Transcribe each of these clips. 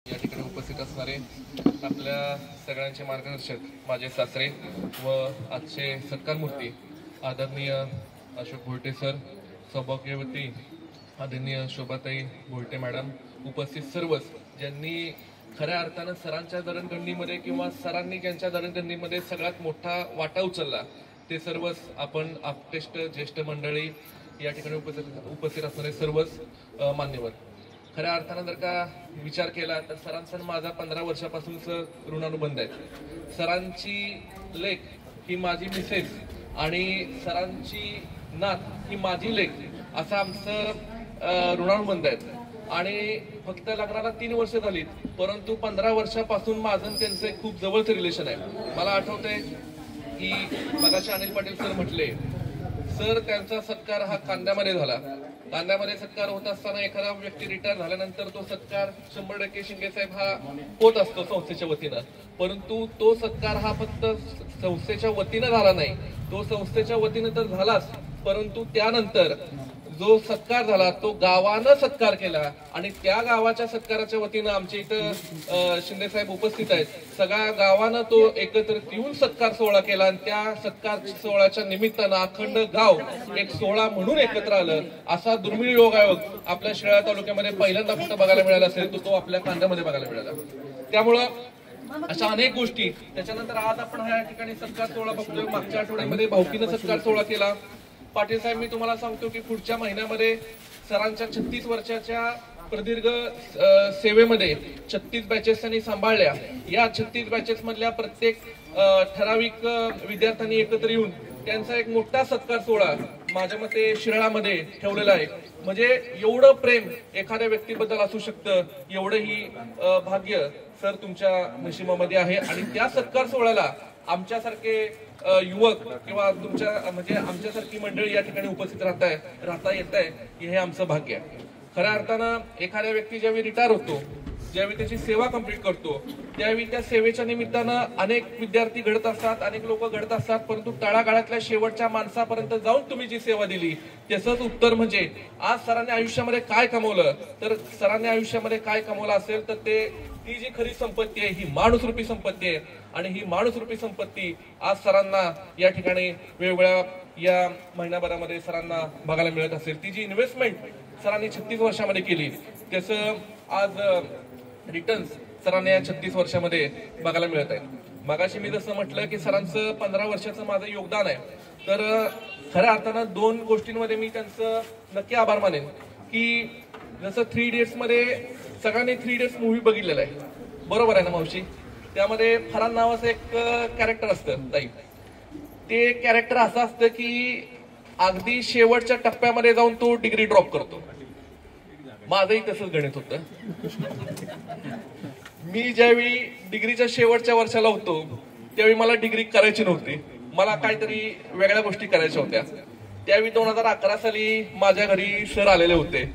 या ठिकाणी उपस्थित असणारे आपल्या सगळ्यांचे मार्गदर्शक माझे सासरे व आजचे सत्कारमूर्ती आदरणीय अशोक भोलटे सर, सौभाग्यवती आदरणीय शोभाताई भोलटे मॅडम, उपस्थित सर्वच ज्यांनी खऱ्या अर्थानं सरांच्या जडणघडणीमध्ये किंवा सरांनी ज्यांच्या जडणघडणीमध्ये सगळ्यात मोठा वाटा उचलला ते सर्वच आपण आपटेष्ट ज्येष्ठ मंडळी या ठिकाणी उपस्थित असणारे सर्वच मान्यवर. खऱ्या अर्थानं जर का विचार केला तर सरांचा माझा 15 वर्षापासूनच ऋणानुबंध आहे. सरांची लेक ही माझी मिसेस आणि सरांची नात ही माझी लेक असं आमचं ऋणानुबंध आहे. आणि फक्त लग्नाला 3 वर्ष झाली, परंतु 15 वर्षापासून माझं त्यांचं खूप जवळचं रिलेशन आहे. मला आठवतंय की मगाशी अनिल पाटील सर म्हटले, सर त्यांचा सत्कार हा कांद्यामध्ये झाला. कांद्यामध्ये सत्कार होत असताना एखादा व्यक्ती रिटायर झाल्यानंतर तो सत्कार 100% शिंदे साहेब हा होत असतो संस्थेच्या वतीनं. परंतु तो सत्कार हा फक्त संस्थेच्या वतीनं झाला नाही, तो संस्थेच्या वतीनं तर झालाच, परंतु त्यानंतर जो सत्कार झाला तो गावानं सत्कार केला आणि त्या गावाच्या सत्काराच्या वतीनं आमच्या इथं शिंदे साहेब उपस्थित आहेत. सगळ्या गावानं तो एकत्रित येऊन सत्कार सोहळा केला आणि त्या सत्कार सोहळ्याच्या निमित्तानं अखंड गाव एक सोहळा म्हणून एकत्र आलं. असा दुर्मिळ योगायोग आपल्या शिराळा तालुक्यामध्ये पहिल्यांदा कुठं बघायला मिळाला असेल तो आपल्या कांद्यामध्ये बघायला मिळाला. त्यामुळं अशा अनेक गोष्टी. त्याच्यानंतर आज आपण ह्या ठिकाणी सत्कार सोहळा बघतोय. मागच्या आठवड्यामध्ये भाऊकीनं सत्कार सोहळा केला. पाटील साहेब, मी तुम्हाला सांगतो की पुढच्या महिन्यामध्ये सरांच्या 36 वर्षाच्या प्रदीर्घ सेवेमध्ये 36 बॅचेस त्यांनी सांभाळल्या. या 36 बॅचेस मधल्या प्रत्येक ठराविक विद्यार्थ्यांनी एकत्र येऊन त्यांचा एक मोठा सत्कार सोहळा माझ्या मते शिराळामध्ये ठेवलेला आहे. म्हणजे एवढं प्रेम एखाद्या व्यक्तीबद्दल असू शकतं, एवढंही भाग्य सर तुमच्या नशिबामध्ये आहे. आणि त्या सत्कार सोहळ्याला आमच्यासारखे युवक किंवा तुमच्या म्हणजे आमच्यासारखी मंडळी या ठिकाणी उपस्थित राहता येत आहे हे आमचं भाग्य आहे. खऱ्या अर्थानं एखाद्या व्यक्ती ज्यावेळी रिटायर होतो, ज्यावेळी त्याची सेवा कंप्लीट करतो, त्यावेळी त्या सेवेच्या निमित्तानं अनेक विद्यार्थी घडत असतात, अनेक लोक घडत असतात, परंतु तळागाळातल्या शेवटच्या माणसापर्यंत जाऊन तुम्ही जी सेवा दिली त्याचंच उत्तर म्हणजे आज सरांनी आयुष्यामध्ये काय कमवलं. तर सरांनी आयुष्यामध्ये काय कमवलं असेल तर ती जी खरी संपत्ती आहे ही माणूसरूपी संपत्ती आहे. आणि ही माणूसरूपी संपत्ती आज सरांना या ठिकाणी वेगवेगळ्या या महिनाभरामध्ये सरांना बघायला मिळत असेल. ती जी इन्व्हेस्टमेंट सरांनी 36 वर्षामध्ये केली त्याचं आज रिटर्न्स सरांनी या 36 वर्षामध्ये बघायला मिळत आहे. मगाशी मी जसं म्हटलं की सरांचं 15 वर्षाचं माझं योगदान आहे. तर खऱ्या अर्थानं 2 गोष्टींमध्ये मी त्यांचं नक्की आभार मानेन. की जसं 3 इडियट्स मध्ये सगळ्यांनी 3 इडियट्स मूव्ही बघितलेला आहे, बरोबर आहे ना मावशी? त्यामध्ये फरान नावाचं एक कॅरेक्टर असतं ताई. ते कॅरेक्टर असं असतं की अगदी शेवटच्या टप्प्यामध्ये जाऊन तो डिग्री ड्रॉप करतो. माझंही तसंच गणित होतं. मी ज्यावेळी डिग्रीच्या शेवटच्या वर्षाला होतो त्यावेळी मला डिग्री करायची नव्हती, मला काहीतरी वेगळ्या गोष्टी करायच्या होत्या. त्यावेळी 2011 साली माझ्या घरी सर आलेले होते.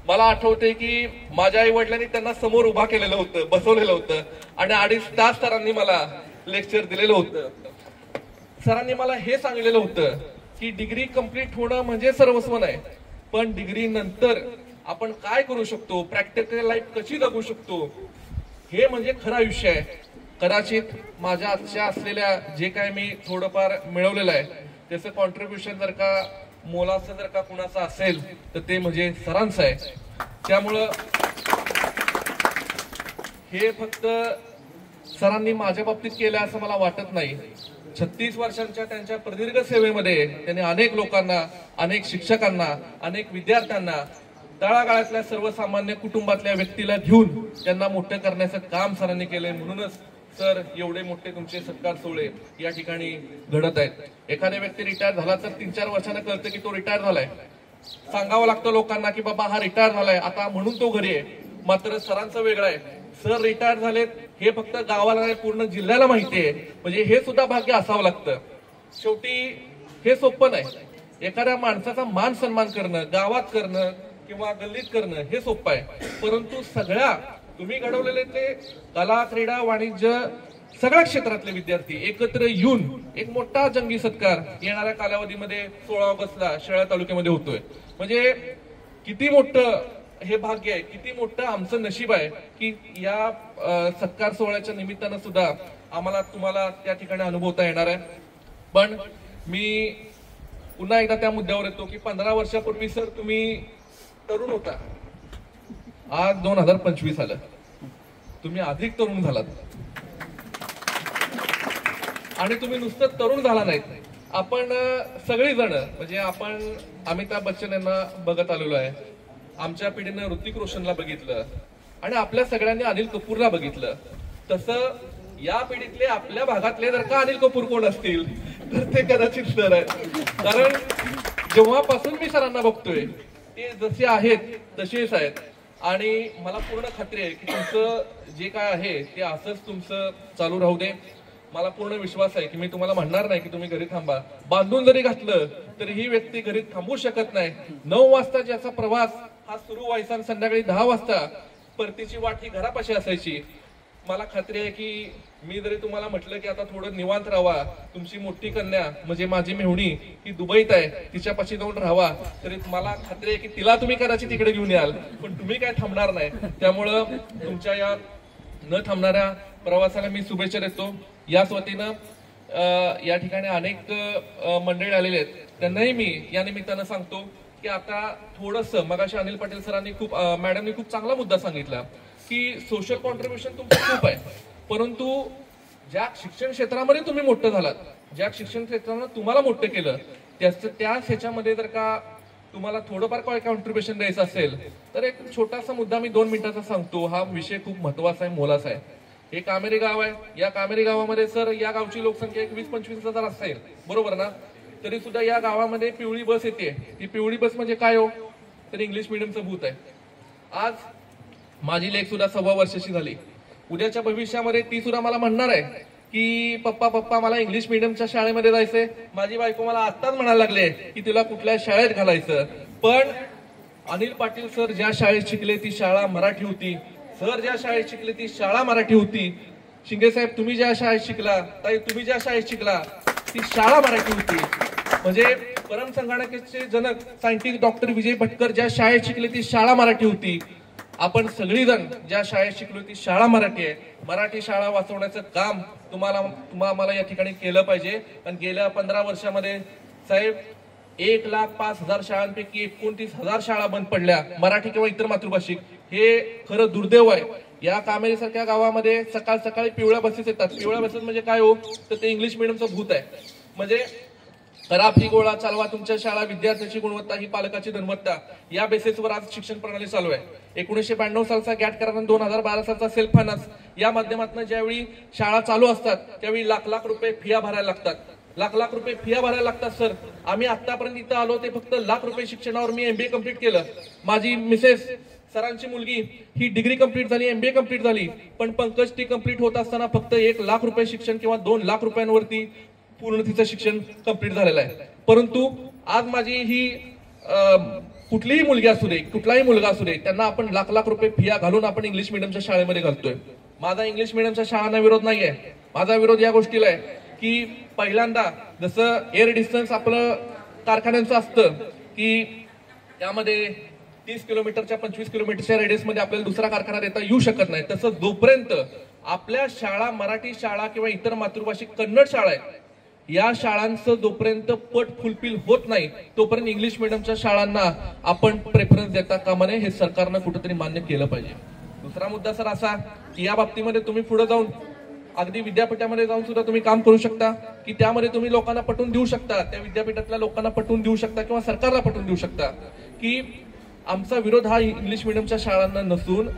मला आठवते की माझ्या आई वडिलांनी त्यांना समोर उभा केलेलं होतं, बसवलेलं होतं आणि 2.5 तास सरांनी मला लेक्चर दिलेलं होतं. सरांनी मला हे सांगितलेलं होतं की डिग्री कंप्लीट होणं म्हणजे सर्वस्व नाही, पण डिग्री नंतर आपण काय करू शकतो, प्रॅक्टिकल लाईफ कशी जगू शकतो, हे म्हणजे खरं आयुष्य आहे. कदाचित माझ्या आजच्या असलेल्या जे काय मी थोडंफार मिळवलेलं आहे त्याचं कॉन्ट्रीब्युशन जर का मोलाचं जर का कुणाचं असेल तर ते म्हणजे सरांचं आहे. त्यामुळं हे फक्त सरांनी माझ्या बाबतीत केलं असं मला वाटत नाही. 36 वर्षांच्या त्यांच्या प्रदीर्घ सेवेमध्ये त्यांनी अनेक लोकांना, अनेक शिक्षकांना, अनेक विद्यार्थ्यांना, तळागाळातल्या सर्वसामान्य कुटुंबातल्या व्यक्तीला घेऊन त्यांना मोठं करण्याचं काम सरांनी केलंय. म्हणूनच सर एवढे मोठे तुमचे सत्कार सोहळे या ठिकाणी घडत आहेत. एखाद्या व्यक्ती रिटायर झाला तर 3-4 वर्षांना कळतं की तो रिटायर झालाय. सांगावं लागतं लोकांना की बाबा हा रिटायर झालाय आता म्हणून तो घरी आहे. मात्र सरांचं वेगळं आहे. सर रिटायर झालेत हे फक्त गावाला नाही पूर्ण जिल्ह्याला माहिती आहे. म्हणजे हे सुद्धा भाग्य असावं लागतं. शेवटी हे सोपं नाही. एखाद्या माणसाचा मान सन्मान करणं, गावात करणं किंवा गल्लीत करणं हे सोपं आहे, परंतु सगळ्या तुम्ही घडवलेले ते कला, क्रीडा, वाणिज्य सगळ्या क्षेत्रातले विद्यार्थी एकत्र येऊन एक मोठा जंगी सत्कार येणाऱ्या कालावधीमध्ये 16 ऑगस्टला शिराळा तालुक्यामध्ये होतोय. म्हणजे किती मोठं हे भाग्य आहे, किती मोठं आमचं नशीब आहे की या सत्कार सोहळ्याच्या निमित्तानं सुद्धा आम्हाला तुम्हाला त्या ठिकाणी अनुभवता येणार आहे. पण मी पुन्हा एकदा त्या मुद्द्यावर येतो की 15 वर्षापूर्वी सर तुम्ही तरुण होता, आज 2025 आलं, तुम्ही अधिक तरुण झालात. आणि तुम्ही नुसतं तरुण झाला नाहीत, आपण सगळेजण म्हणजे आपण अमिताभ बच्चन यांना बघत आलेलो आहे, आमच्या पिढीनं ऋतिक रोशनला बघितलं आणि आपल्या सगळ्यांनी अनिल कपूरला बघितलं. तसं या पिढीतले आपल्या भागातले जर का अनिल कपूर कोण असतील तर ते कदाचित सर आहेत. कारण जेव्हापासून मी सरांना बघतोय ते जसे आहेत तसेच आहेत आणि मला पूर्ण खात्री आहे की तुमचं जे काय आहे ते असंच तुमचं चालू राहू दे. मला पूर्ण विश्वास आहे की मी तुम्हाला म्हणणार नाही की तुम्ही घरी थांबा, बांधून जरी घातलं तरी ही व्यक्ती घरी थांबू शकत नाही. 9 वाजता ज्याचा प्रवास हा सुरू व्हायचा आणि संध्याकाळी 10 वाजता परतीची वाट ही घरापाशी असायची. मला खात्री आहे की मी जरी तुम्हाला म्हटलं की आता थोडं निवांत राहा, तुमची मोठी कन्या म्हणजे माझी मेहुणी ही दुबईत आहे, तिच्यापाशी जाऊन राहावा, तरी मला खात्री आहे की तिला तुम्ही कदाचित तिकडे घेऊन याल, पण तुम्ही काय थांबणार नाही. त्यामुळं तुमच्या या न थांबणाऱ्या प्रवासाला मी शुभेच्छा देतो. याच वतीनं या ठिकाणी अनेक मंडळी आलेले आहेत, त्यांनाही मी या निमित्तानं सांगतो की आता थोडंसं मगाशी अनिल पाटील सरांनी मॅडमनी खूप चांगला मुद्दा सांगितला की सोशल कॉन्ट्रीब्युशन तुमचं खूप आहे, परंतु ज्या शिक्षण क्षेत्रामध्ये तुम्ही मोठं झालात, ज्या शिक्षण क्षेत्रानं तुम्हाला मोठं केलं, त्याच ह्याच्यामध्ये जर का तुम्हाला थोडंफार काय कॉन्ट्रीब्युशन द्यायचं असेल तर एक छोटासा मुद्दा मी 2 मिनिटाचा सांगतो. हा विषय खूप महत्वाचा आहे, मोलाचा आहे. हे कामेरी गाव आहे, या कामेरी गावामध्ये सर या गावची लोकसंख्या 20-25 हजार असेल, बरोबर ना? तरी सुद्धा या गावामध्ये पिवळी बस येते. ही पिवळी बस म्हणजे काय हो, तर इंग्लिश मिडियमचं भूत आहे. आज माझी लेक सुद्धा 6 वर्षाची झाली, उद्याच्या भविष्यामध्ये ती सुद्धा मला म्हणणार आहे की पप्पा मला इंग्लिश मिडियमच्या शाळेमध्ये जायचंय. माझी बायको मला आत्ताच म्हणायला लागले की तिला कुठल्या शाळेत घालायचं. पण अनिल पाटील सर ज्या शाळेत शिकले ती शाळा मराठी होती, सर ज्या शाळेत शिकले ती शाळा मराठी होती, शिंगे साहेब तुम्ही ज्या शाळेत शिकला, ताई तुम्ही ज्या शाळेत शिकला ती शाळा मराठी होती. म्हणजे परम संगणकाचे जनक सायंटिस्ट डॉक्टर विजय भटकर ज्या शाळेत शिकले ती शाळा मराठी होती. आपण सगळीजण ज्या शाळेत शिकलो ती शाळा मराठी आहे. मराठी शाळा वाचवण्याचं काम तुम्हाला या ठिकाणी केलं पाहिजे. आणि गेल्या 15 वर्षामध्ये साहेब 1,05,000 शाळांपैकी 29,000 शाळा बंद पडल्या मराठी किंवा इतर मातृभाषिक. हे खरं दुर्दैव आहे. या कामेरी सारख्या गावामध्ये सकाळ सकाळी पिवळ्या बसेस येतात. पिवळ्या बसेस म्हणजे काय हो, तर ते इंग्लिश मिडियमचं भूत आहे. म्हणजे करा फी गोळा, चालवा तुमच्या शाळा, विद्यार्थ्यांची गुणवत्ता ही पालकाची गुणवत्ता, या बेसिसवर आज शिक्षण प्रणाली चालू आहे. 1992 सालचा गॅट करार, 2012 सालचा सेल्फ फायनान्स या माध्यमातून ज्यावेळी शाळा चालू असतात त्यावेळी लाख रुपये फिया भरायला लागतात. लाख रुपये फिया भरायला लागतात. सर आम्ही आतापर्यंत इथं आलो ते फक्त लाख रुपये शिक्षणावर. मी MBA कम्प्लीट केलं, माझी मिसेस सरांची मुलगी ही डिग्री कंप्लीट झाली, MBA कंप्लीट झाली, पण पंकज टी कंप्लीट होत असताना फक्त 1 लाख रुपये शिक्षण किंवा 2 लाख रुपयांवरती पूर्ण तिचं शिक्षण कंप्लीट झालेलं आहे. परंतु आज माझी ही कुठलीही मुलगी असू दे, कुठलाही मुलगा असू दे, त्यांना आपण लाख रुपये फिया घालून आपण इंग्लिश मिडियमच्या शाळेमध्ये घालतोय. माझा इंग्लिश मिडियमच्या शाळांना विरोध नाहीये. माझा विरोध या गोष्टीला आहे की पहिल्यांदा जसं एअर डिस्टन्स आपलं कारखान्यांचं असतं की त्यामध्ये 30 किलोमीटरच्या 25 किलोमीटरच्या रेडियस मध्ये आपल्याला दुसरा कारखाना देता येऊ शकत नाही, तसं जोपर्यंत आपल्या शाळा मराठी शाळा किंवा इतर मातृभाषिक कन्नड शाळा आहेत या शाळांचं जोपर्यंत पट फुलफिल होत नाही तोपर्यंत इंग्लिश मिडियमच्या शाळांना आपण प्रेफरन्स देता कामा नये. हे सरकारनं कुठेतरी मान्य केलं पाहिजे. दुसरा मुद्दा सर असा की या बाबतीमध्ये तुम्ही पुढे जाऊन अगदी विद्यापीठामध्ये जाऊन सुद्धा तुम्ही काम करू शकता की त्यामध्ये तुम्ही लोकांना पटवून देऊ शकता, त्या विद्यापीठातल्या लोकांना पटवून देऊ शकता किंवा सरकारला पटवून देऊ शकता की आमचा विरोध हा इंग्लिश मिडियमच्या शाळांना नसून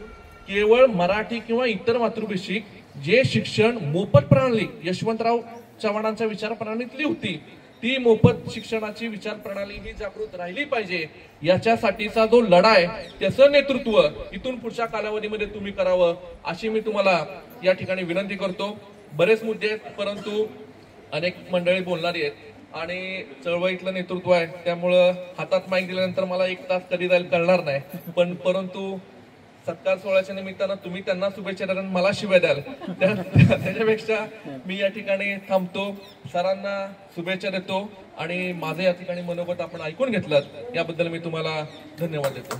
केवळ मराठी किंवा इतर मातृभाषिक जे शिक्षण मोफत प्रणाली यशवंतराव चव्हाणांच्या विचार प्रणालीतली होती ती मोफत शिक्षणाची विचार प्रणाली ही जागृत राहिली पाहिजे. याच्यासाठीचा जो लढा आहे त्याचं नेतृत्व इथून पुढच्या कालावधीमध्ये तुम्ही करावं अशी मी तुम्हाला या ठिकाणी विनंती करतो. बरेच मुद्दे आहेत परंतु अनेक मंडळी बोलणारी आहेत आणि चळवळीतलं नेतृत्व आहे त्यामुळं हातात माईक दिल्यानंतर मला 1 तास कधी जाईल कळणार नाही. परंतु सत्कार सोहळ्याच्या निमित्तानं तुम्ही त्यांना शुभेच्छा द्याल, मला शिव्या द्याल, त्याच्यापेक्षा मी या ठिकाणी थांबतो. सरांना शुभेच्छा देतो आणि माझं या ठिकाणी मनोगत आपण ऐकून घेतलं याबद्दल मी तुम्हाला धन्यवाद देतो.